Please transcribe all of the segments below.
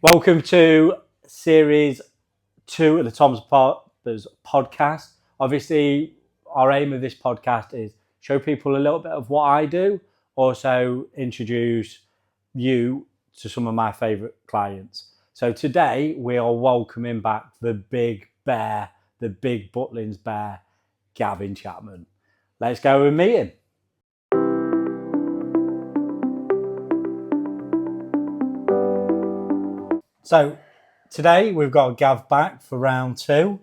Welcome to series 2 of the Toms Barbers Podcast. Obviously, our aim of this podcast is show people a little bit of what I do, also introduce you to some of my favourite clients. So today we are welcoming back the big bear, the big Butlins bear, Gav Chapman. Let's go and meet him. So today we've got Gav back for round 2.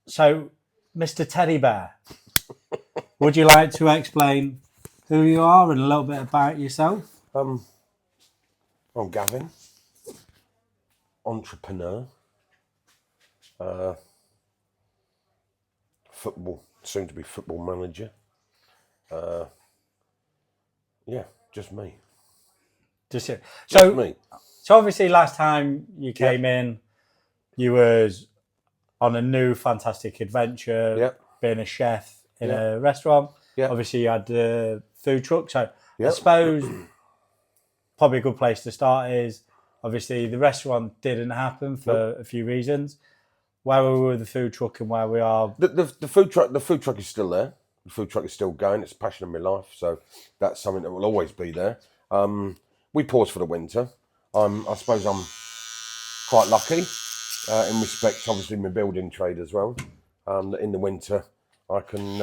So, Mr. Teddy Bear, would you like to explain who you are and a little bit about yourself? I'm Gavin, entrepreneur, soon to be football manager. Just me. Just here. Just me. So obviously last time you came in, you was on a new fantastic adventure, being a chef in a restaurant. Obviously you had the food truck. So I suppose probably a good place to start is obviously the restaurant didn't happen for a few reasons. Where we were with the food truck and where we are. The food truck is still there. The food truck is still going. It's a passion of my life. So that's something that will always be there. We paused for the winter. I suppose I'm quite lucky in respect, obviously, my building trade as well. In the winter, I can,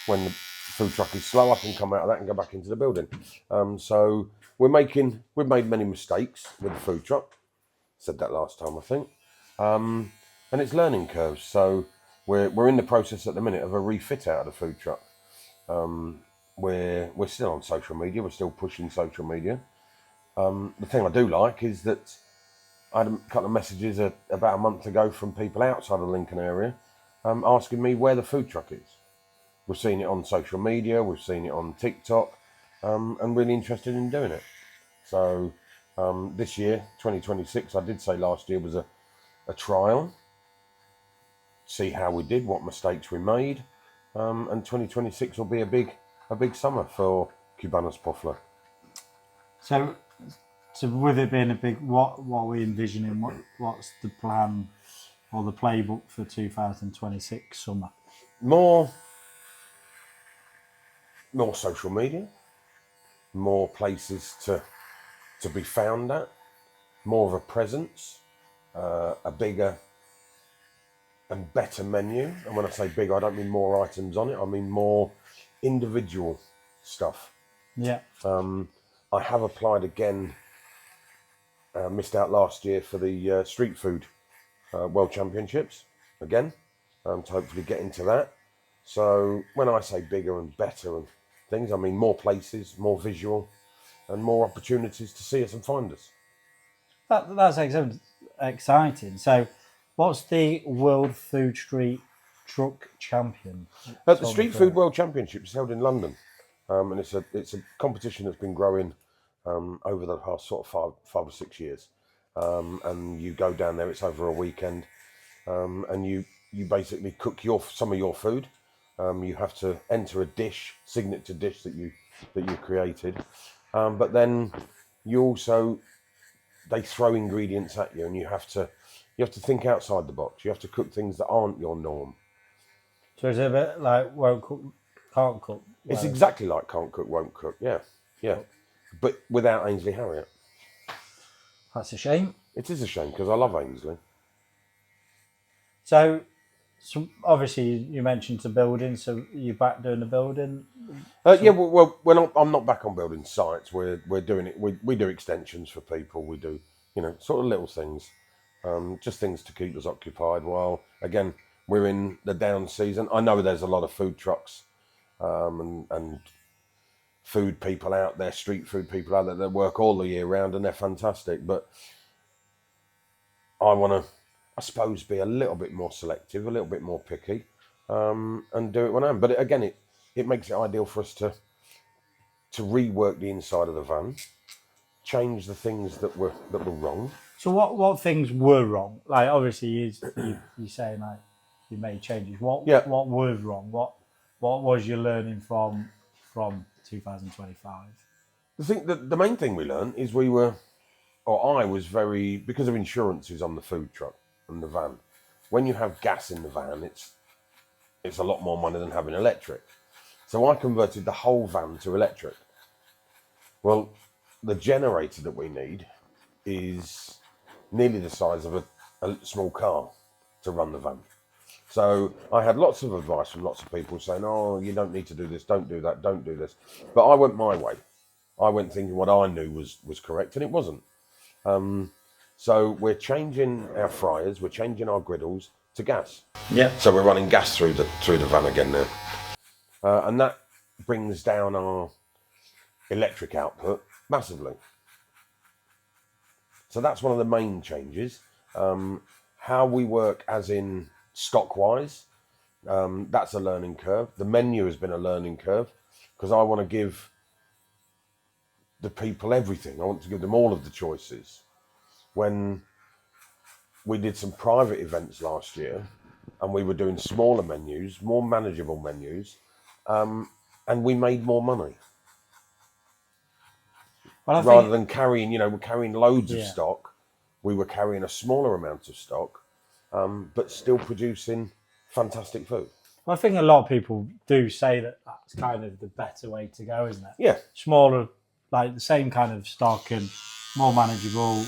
when the food truck is slow, I can come out of that and go back into the building. So we've made many mistakes with the food truck. Said that last time, I think. And it's learning curves. So we're in the process at the minute of a refit out of the food truck. We're still on social media. We're still pushing social media. The thing I do like is that I had a couple of messages about a month ago from people outside of the Lincoln area asking me where the food truck is. We've seen it on social media, we've seen it on TikTok, and really interested in doing it. So this year, 2026, I did say last year was a trial, see how we did, what mistakes we made, and 2026 will be a big summer for Cubanos Puffler. So with it being a big, what are we envisioning? What's the plan or the playbook for 2026 summer? More social media, more places to be found at, more of a presence, a bigger and better menu. And when I say big, I don't mean more items on it. I mean more individual stuff. Yeah. I have applied again. Missed out last year for the Street Food World Championships again, to hopefully get into that. So when I say bigger and better and things, I mean more places, more visual, and more opportunities to see us and find us. That's exciting. So what's the World Food Street Truck Champion? The Street Food World Championships is held in London, and it's a competition that's been growing over the past sort of five or 6 years, and you go down there. It's over a weekend, and you basically cook some of your food. You have to enter a signature dish that you created, but then they throw ingredients at you, and you have to think outside the box. You have to cook things that aren't your norm. So is it a bit like won't cook, can't cook? It's exactly like can't cook, won't cook. Yeah. But without Ainsley Harriott. That's a shame. It is a shame because I love Ainsley. So obviously you mentioned the building, so you're back doing the building? Well, I'm not back on building sites. We're doing it. We do extensions for people. We do, sort of little things, just things to keep us occupied while, again, we're in the down season. I know there's a lot of food trucks and food people out there, street food people out there that work all the year round, and they're fantastic. But I want to, I suppose, be a little bit more selective, a little bit more picky, and do it when I am. But again, it makes it ideal for us to rework the inside of the van, change the things that were wrong. So what things were wrong? Like obviously you saying like you made changes. What were wrong? What was you learning from 2025? The main thing we learned is we were or I was very, because of insurances on the food truck and the van. When you have gas in the van, it's a lot more money than having electric. So I converted the whole van to electric. Well, the generator that we need is nearly the size of a small car to run the van. So I had lots of advice from lots of people saying, oh, you don't need to do this, don't do that, don't do this. But I went my way. I went thinking what I knew was correct, and it wasn't. So we're changing our fryers, we're changing our griddles to gas. Yeah. So we're running gas through the van again now. And that brings down our electric output massively. So that's one of the main changes. How we work as in stock-wise, that's a learning curve. The menu has been a learning curve because I want to give the people everything. I want to give them all of the choices. When we did some private events last year and we were doing smaller menus, more manageable menus, and we made more money. Well, rather than carrying, we're carrying loads of stock, we were carrying a smaller amount of stock, but still producing fantastic food. Well, I think a lot of people do say that that's kind of the better way to go, isn't it? Yeah. Smaller, like the same kind of stock and more manageable.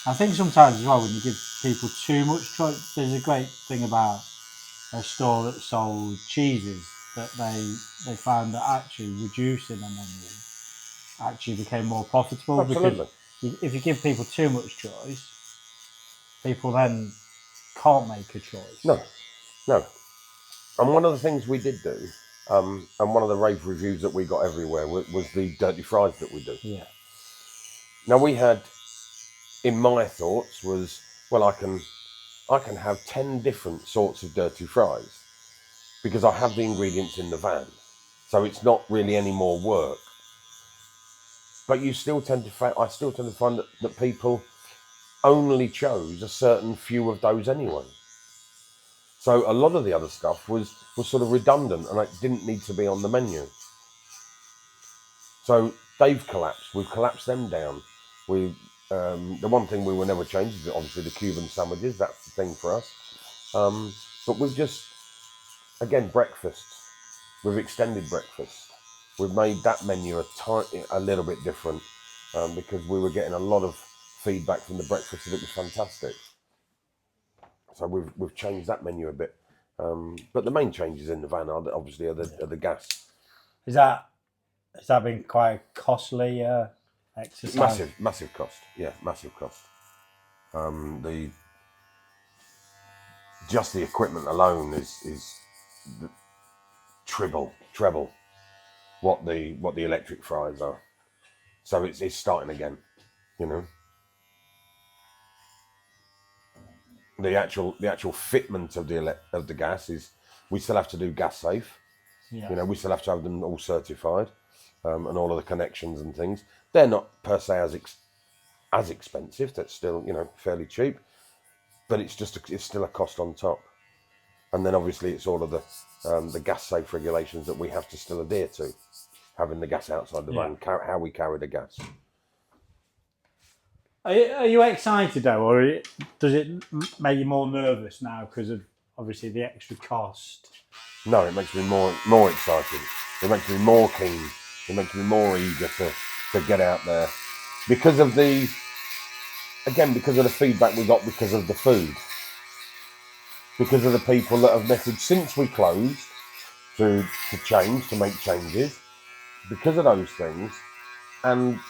I think sometimes as well, when you give people too much choice, there's a great thing about a store that sold cheeses that they found that actually reducing the menu actually became more profitable. Absolutely. Because if you give people too much choice, people then can't make a choice. No. And one of the things we did do, and one of the rave reviews that we got everywhere was the dirty fries that we do. Yeah. Now we had, in my thoughts, was, well, I can have 10 different sorts of dirty fries because I have the ingredients in the van. So it's not really any more work. But I still tend to find that people only chose a certain few of those anyway. So a lot of the other stuff was sort of redundant and it didn't need to be on the menu. So they've collapsed. We've collapsed them down. The one thing we will never change is obviously the Cuban sandwiches. That's the thing for us. But we've just, again, breakfast. We've extended breakfast. We've made that menu a little bit different because we were getting a lot of feedback from the breakfast that it was fantastic. So we've changed that menu a bit. But the main changes in the van are the gas. Has that been quite a costly exercise? Massive cost. Yeah, massive cost. Just the equipment alone is treble what the electric fries are. So it's starting again, The actual fitment of the gas is, we still have to do gas safe. Yeah. We still have to have them all certified, and all of the connections and things. They're not per se as expensive. That's still fairly cheap, but it's still a cost on top. And then obviously it's all of the gas safe regulations that we have to still adhere to, having the gas outside the van, how we carry the gas. Are you excited though, or does it make you more nervous now because of obviously the extra cost? No, it makes me more excited. It makes me more keen. It makes me more eager to get out there because of the feedback we got because of the food, because of the people that have messaged since we closed to make changes, because of those things, and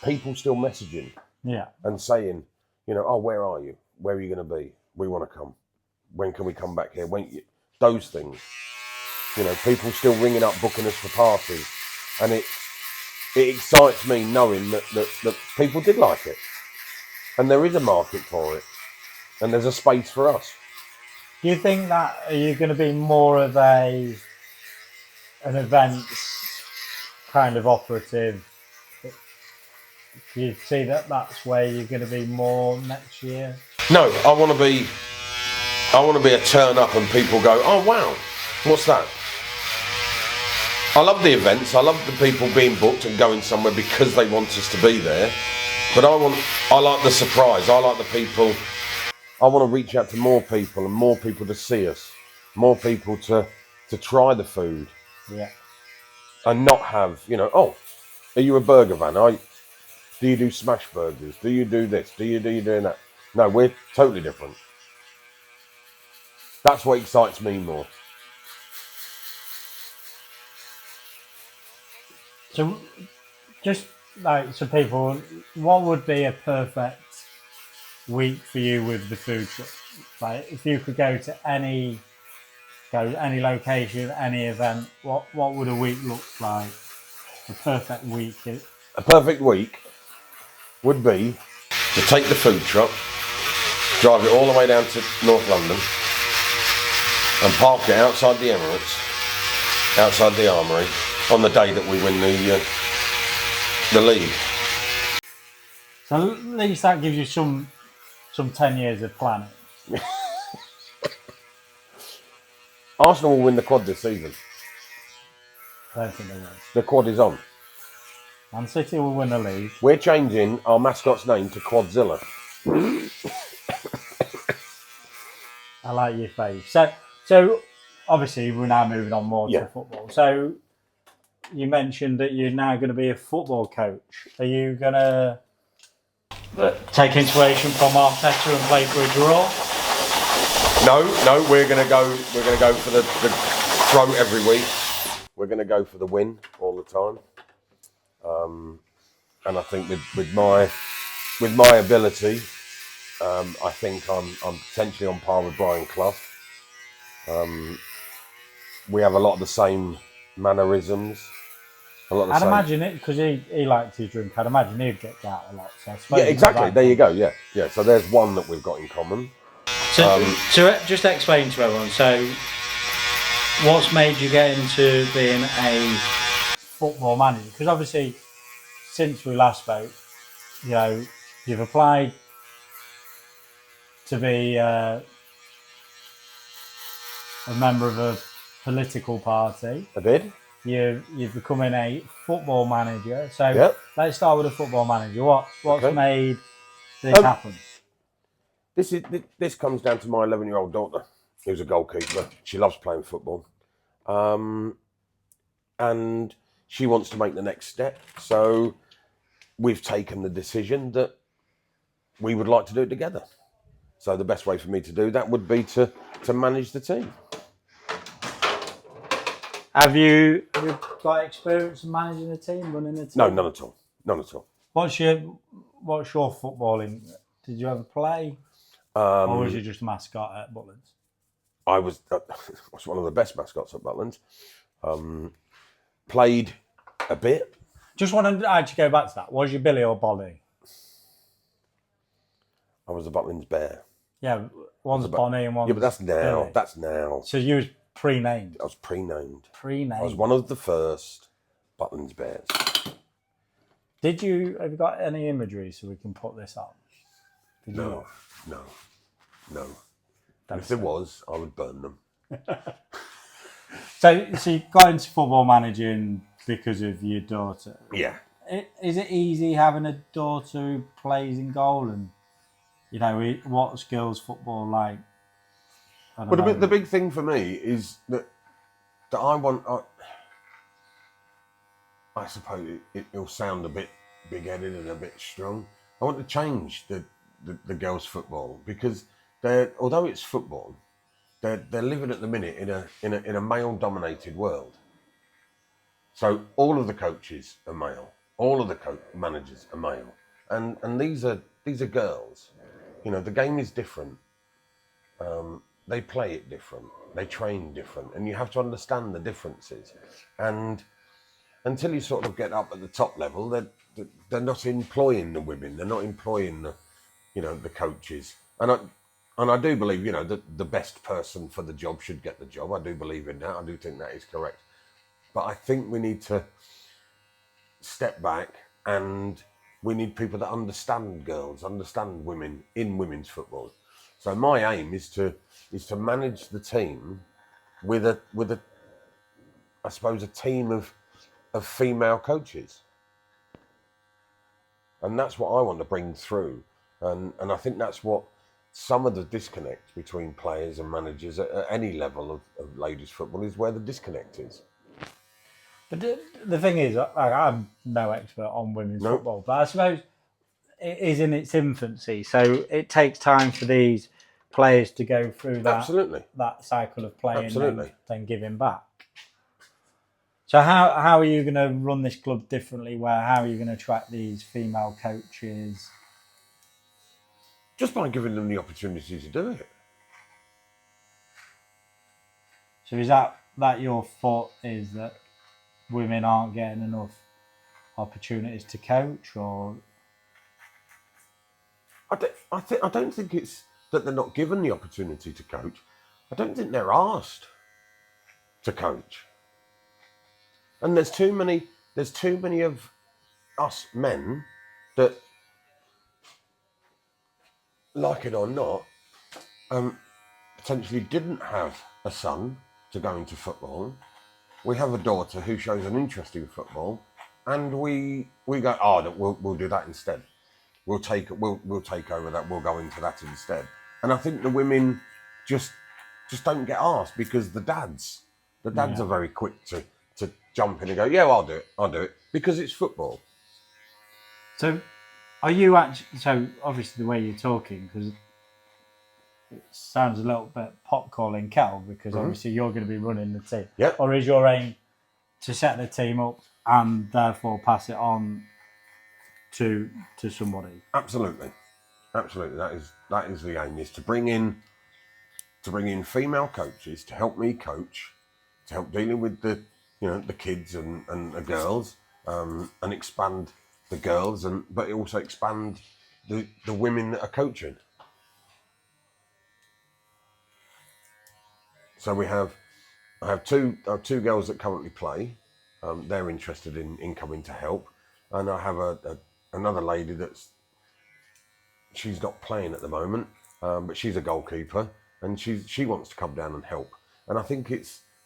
people still messaging. Yeah. And saying, oh, where are you? Where are you going to be? We want to come. When can we come back here? Those things. People still ringing up, booking us for parties. And it excites me knowing that people did like it. And there is a market for it. And there's a space for us. Do you think that are you going to be more of an events kind of operative? Do you see that's where you're going to be more next year? No, I want to be a turn up and people go, oh wow, what's that? I love the events. I love the people being booked and going somewhere because they want us to be there. But I like the surprise. I like the people. I want to reach out to more people and more people to see us, more people to try the food. Yeah. And not have, oh, are you a burger van? Do you do smash burgers? Do you do this? Do you do that? No, we're totally different. That's what excites me more. So, just like so people, what would be a perfect week for you with the food truck? Like, if you could go to any location, any event, what would a week look like? A perfect week. A perfect week would be to take the food truck, drive it all the way down to North London, and park it outside the Emirates, outside the Armoury, on the day that we win the league. So at least that gives you some 10 years of planning. Arsenal will win the quad this season. I don't think they will. The quad is on. Man City will win the league. We're changing our mascot's name to Quadzilla. I like your face. So obviously we're now moving on more to football. So you mentioned that you're now going to be a football coach. Are you going to take inspiration from Arteta and play for a draw? No, we're going to go for the throw every week. We're going to go for the win all the time. And I think with my ability, I think I'm potentially on par with Brian Clough. We have a lot of the same mannerisms. I'd imagine it, because he likes his drink. I'd imagine he'd get out a lot. So yeah, exactly. There you go. Yeah. So there's one that we've got in common. So just explain to everyone. So, what's made you get into being a football manager? Because obviously, since we last spoke, you've applied to be a member of a political party. I did. You've become a football manager. So let's start with a football manager. What's made this happen? This comes down to my 11-year-old daughter, who's a goalkeeper. She loves playing football, and she wants to make the next step. So we've taken the decision that we would like to do it together. So the best way for me to do that would be to manage the team. Have you got experience in managing a team, running a team? No, none at all. None at all. What's your footballing? Did you ever play? Or was you just a mascot at Butlins? I was one of the best mascots at Butlins. Played a bit. Just want to actually go back to that. Was you Billy or Bonnie? I was the Butlins Bear. Yeah, one's Bonnie and one's but that's now. Billy. That's now. So you was pre-named? I was pre-named. Pre-named. I was one of the first Butlins Bears. Have you got any imagery so we can put this on? No. If there was, I would burn them. So you got into football managing because of your daughter. Yeah. Is it easy having a daughter who plays in goal, and what skills football like? But the big thing for me is that I want. I suppose it'll sound a bit big-headed and a bit strong. I want to change the girls' football, because although it's football, they're living at the minute in a male-dominated world. So all of the coaches are male, all of the managers are male, and these are girls. The game is different. They play it different. They train different, and you have to understand the differences. And until you sort of get up at the top level, they're not employing the women. They're not employing the coaches. And I do believe, that the best person for the job should get the job. I do believe in that. I do think that is correct. But I think we need to step back, and we need people that understand girls, understand women in women's football. So my aim is to manage the team with a I suppose a team of female coaches. And that's what I want to bring through. And I think that's what some of the disconnect between players and managers at any level of ladies football is, where the disconnect is. But the thing is, I'm no expert on women's football, but I suppose it is in its infancy, so it takes time for these players to go through that cycle of playing and then giving back. So how are you going to run this club differently? How are you going to attract these female coaches? Just by giving them the opportunity to do it. So is that your thought, is that women aren't getting enough opportunities to coach, or? I don't think it's that they're not given the opportunity to coach. I don't think they're asked to coach. And there's too many of us men that, like it or not, potentially didn't have a son to go into football. We have a daughter who shows an interest in football, and we go, oh, we'll do that instead. We'll take over that. We'll go into that instead. And I think the women just don't get asked, because the dads are very quick to jump in and go, yeah, well, I'll do it because it's football. So, are you actually? So obviously the way you're talking, because it sounds a little bit pot calling kettle, because obviously you're going to be running the team. Yeah. Or is your aim to set the team up and therefore pass it on to somebody? Absolutely. That is the aim, is to bring in female coaches to help me coach, to help dealing with the kids and the girls, and expand the girls, but also expand the women that are coaching. So I have two girls that currently play. They're interested in coming to help, and I have another lady she's not playing at the moment, but she's a goalkeeper, and she wants to come down and help. And I think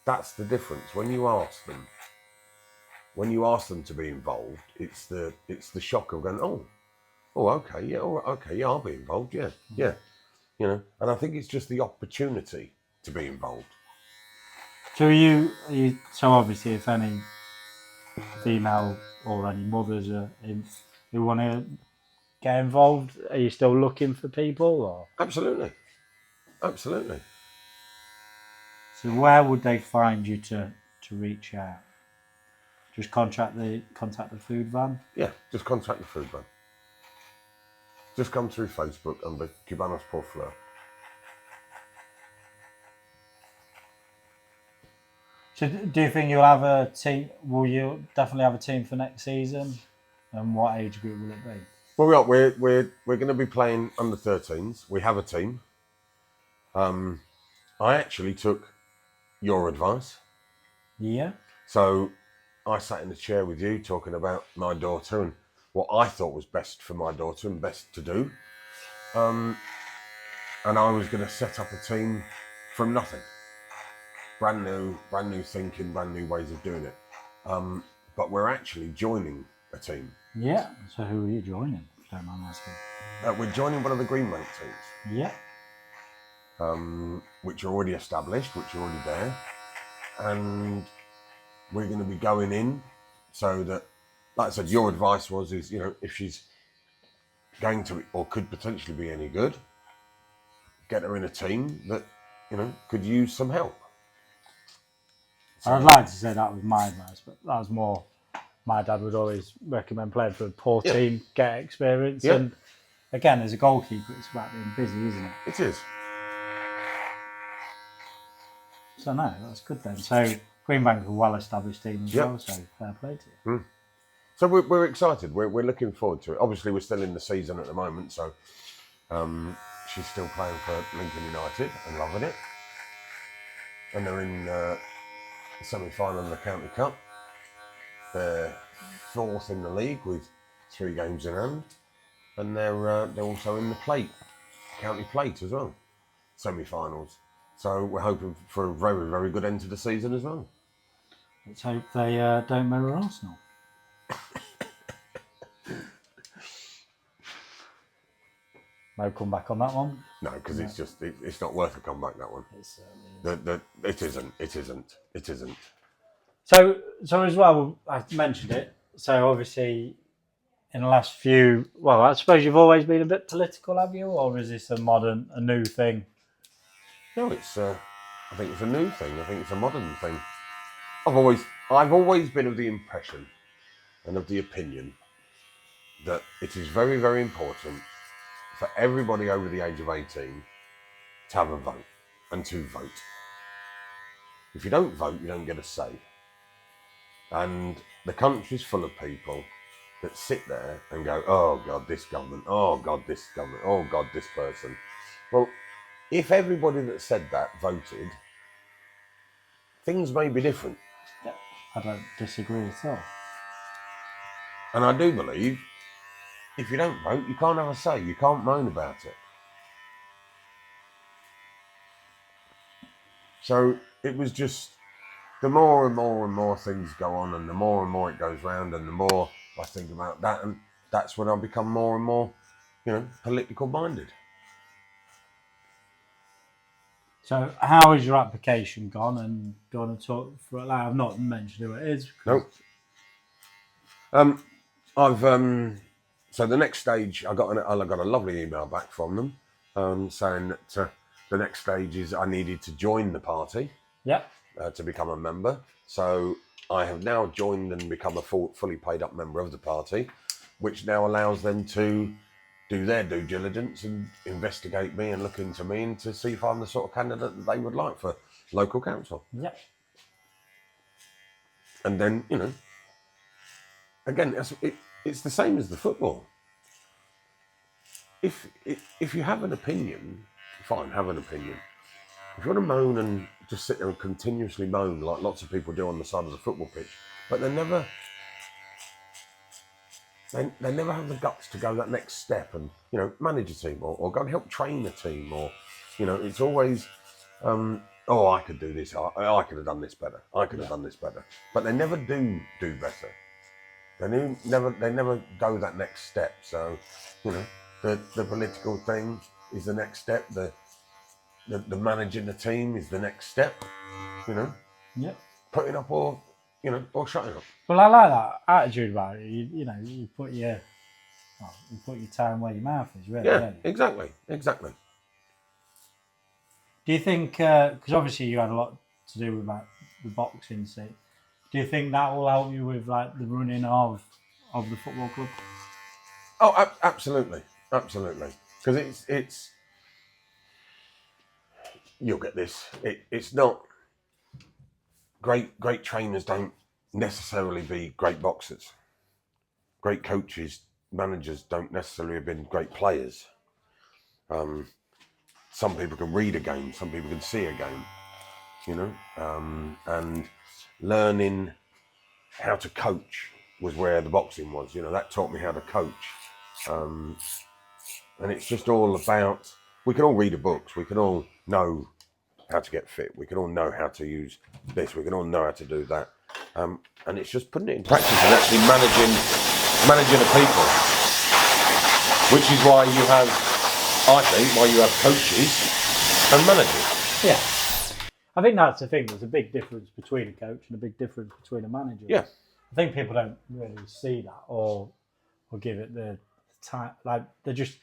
that's the difference. When you ask them to be involved, it's the shock of going, oh, okay, yeah, I'll be involved, yeah, and I think it's just the opportunity to be involved. So are you so obviously, if any female or any mothers who want to get involved, are you still looking for people, or? Absolutely. So where would they find you to reach out? Just contact the food van? Yeah, just contact the food van. Just come through Facebook under Cubanos Por Fleur. So do you think you'll have a team? Will you definitely have a team for next season? And what age group will it be? Well, we're going to be playing under 13s. We have a team. I actually took your advice. Yeah. So I sat in the chair with you talking about my daughter and what I thought was best for my daughter and best to do. And I was going to set up a team from nothing. Brand new thinking, brand new ways of doing it. But we're actually joining a team. Yeah. So who are you joining? Don't mind asking. We're joining one of the Green Bank teams. Yeah. Which are already established, which are already there. And we're going to be going in so that, like I said, your advice was, if she's going to or could potentially be any good, get her in a team that, could use some help. So, I'd like to say that was my advice, but that was more, my dad would always recommend playing for a poor team, get experience. Yeah. And again, as a goalkeeper, it's about being busy, isn't it? It is. So no, that's good then. So Greenbank's a well-established team as well, so fair play to you. So we're excited. We're looking forward to it. Obviously, we're still in the season at the moment, so she's still playing for Lincoln United and loving it. And they're in the semi-final in the County Cup. They're fourth in the league with 3 games in hand, and they're also in the County Plate as well, semi-finals. So we're hoping for a very, very good end to the season as well. Let's hope they don't mirror Arsenal. No comeback on that one. No, because it's not worth a comeback, that one. It isn't. So as well, I mentioned it. So obviously, in the last few, well, I suppose you've always been a bit political, have you, or is this a new thing? No, I think it's a new thing. I think it's a modern thing. I've always been of the impression and of the opinion that it is very, very important for everybody over the age of 18 to have a vote and to vote. If you don't vote, you don't get a say. And the country's full of people that sit there and go, oh God, this government, oh God, this government, oh God, this person. Well, if everybody that said that voted, things may be different. Yeah, I don't disagree at all. And I do believe if you don't vote, you can't have a say. You can't moan about it. So it was just the more and more things go on, and the more it goes round, and the more I think about that, and that's when I become more and more, political minded. So how has your application gone? And do you want to talk for like, I've not mentioned who it is. Nope. So the next stage, I got a lovely email back from them, saying that the next stage is I needed to join the party. Yeah. To become a member. So I have now joined and become a fully paid up member of the party, which now allows them to do their due diligence and investigate me and look into me and to see if I'm the sort of candidate that they would like for local council. Yeah. And then, again, it's the same as the football. If you have an opinion, fine, have an opinion. If you want to moan and just sit there and continuously moan like lots of people do on the side of the football pitch, but they never have the guts to go that next step and, manage a team or go and help train a team or, it's always, I could do this, I could have done this better, I could have done this better. But they never do better. They never go that next step. So, the political thing is the next step. The managing the team is the next step, Yeah. Putting up or shutting up. Well, I like that attitude about it. You put your time where your mouth is, really. Yeah, exactly. Do you think, because obviously you had a lot to do with like the boxing scene, do you think that will help you with like the running of the football club? Oh, absolutely. Because it's you'll get this. It's not great trainers don't necessarily be great boxers. Great coaches, managers don't necessarily have been great players. Some people can read a game, some people can see a game, and learning how to coach was where the boxing was. That taught me how to coach. And it's just all about, we can all read the books, we can all know how to get fit, we can all know how to use this, we can all know how to do that. And it's just putting it in practice and actually managing the people. Which is why you have, I think, coaches and managers. Yeah. I think that's the thing, there's a big difference between a coach and a big difference between a manager. Yeah. I think people don't really see that or give it the time, like they just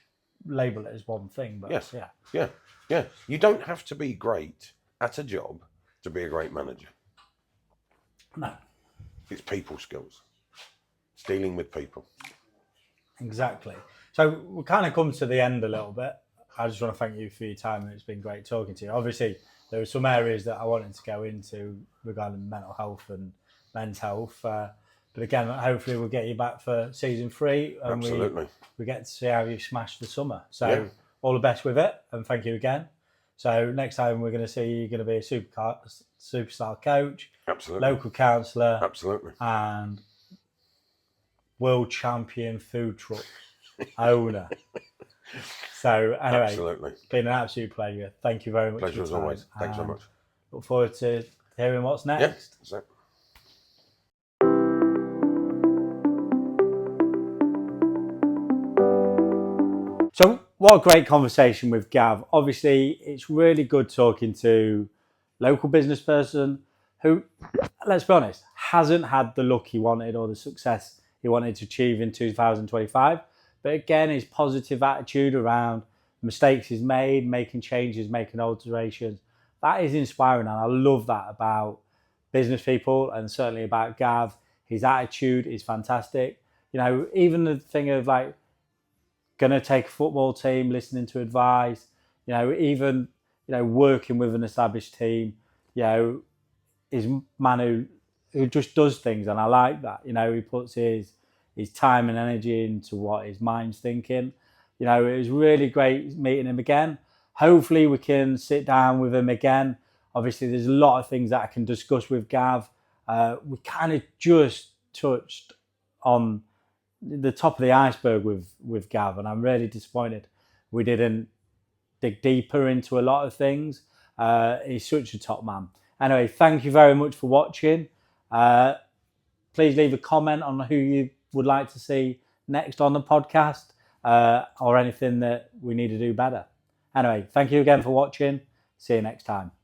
label it as one thing. But yes. Yeah. You don't have to be great at a job to be a great manager. No. It's people skills. It's dealing with people. Exactly. So we kind of come to the end a little bit. I just want to thank you for your time, and it's been great talking to you. Obviously, there were some areas that I wanted to go into regarding mental health and men's health. But again, hopefully we'll get you back for season 3. And absolutely. We get to see how you smash the summer. So all the best with it, and thank you again. So next time we're going to see you're going to be a superstar coach, absolutely, local councillor, absolutely, and world champion food truck owner. So anyway, absolutely, it's been an absolute pleasure. Thank you very much. Pleasure as always. Thanks so much. Look forward to hearing what's next. Yeah. So what a great conversation with Gav. Obviously, it's really good talking to local business person who, let's be honest, hasn't had the look he wanted or the success he wanted to achieve in 2025. But again, his positive attitude around mistakes he's made, making changes, making alterations, that is inspiring. And I love that about business people and certainly about Gav. His attitude is fantastic. You know, even the thing of like, going to take a football team, listening to advice, you know, even, you know, working with an established team, you know, is man who just does things. And I like that, you know, he puts his time and energy into what his mind's thinking. You know, it was really great meeting him again. Hopefully we can sit down with him again. Obviously there's a lot of things that I can discuss with Gav. We kind of just touched on the top of the iceberg with Gav, and I'm really disappointed we didn't dig deeper into a lot of things. He's such a top man. Anyway, thank you very much for watching. Please leave a comment on who you would like to see next on the podcast, or anything that we need to do better. Anyway, thank you again for watching. See you next time.